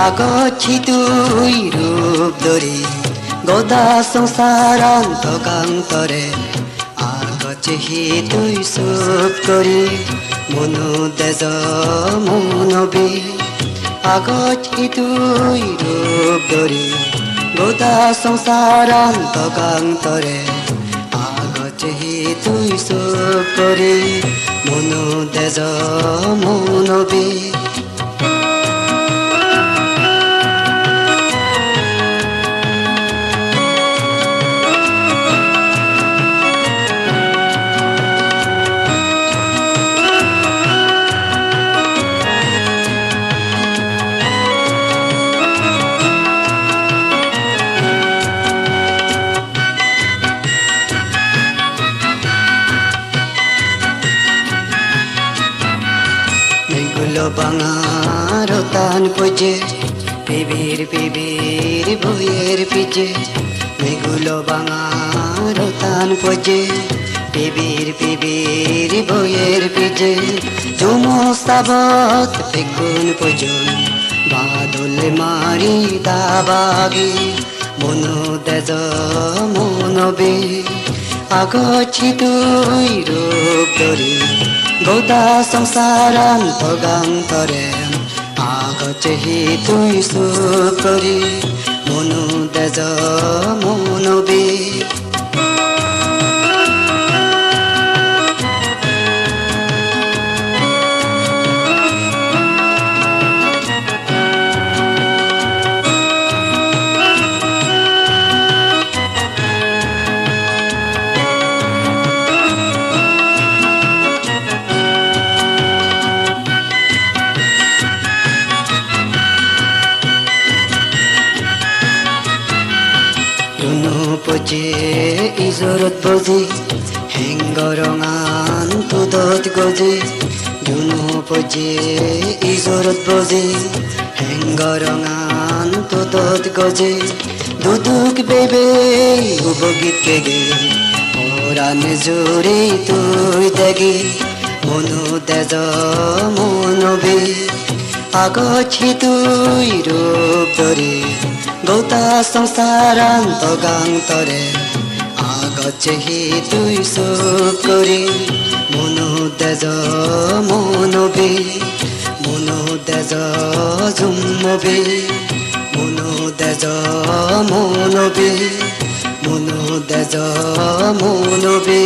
আগছি তুই রূপ ধরি গোদা সংসারান্তকান্তরে আগছে হি তুই সুপ করি মনু দেজ মনবি আগছি তুই রূপ ধরি গোদা সংসারান্তকান্তরে আগছে হি তুই সুপ করি মনু দেজ মনবি বাঙারতান পজে পিবির বইয়ের পিজে মেগুলো বাঙারতান পজে পিবির বইয়ের পিজে চুমস্তাবত বেগুন পজন বাদল মারি দাবাগি মনো দেজ মনবে আগছি তুই রূপ ধরি গোদা সংসারান্তকান্তরে আগছে হি তুই সুপ করি মনু দেজ মনবি পজে ইজরত বজি হেঙ্গরঙান তুদত গজে দুনো পজে ইজরত বজি হেঙ্গরঙান তুদত গজে দুদুক বেবে উপগীত কেগে ওরান জোরে তুই দেগে মনু দেজ মনবে আগছি তুই রূপ ধরি গোদা সংসারান্তকান্তরে আগছে হি তুই সুপ করি মনু দেজ মনবি মনু দেজ জুম্মবি মনু দেজ মনবি মনু দেজ মনবি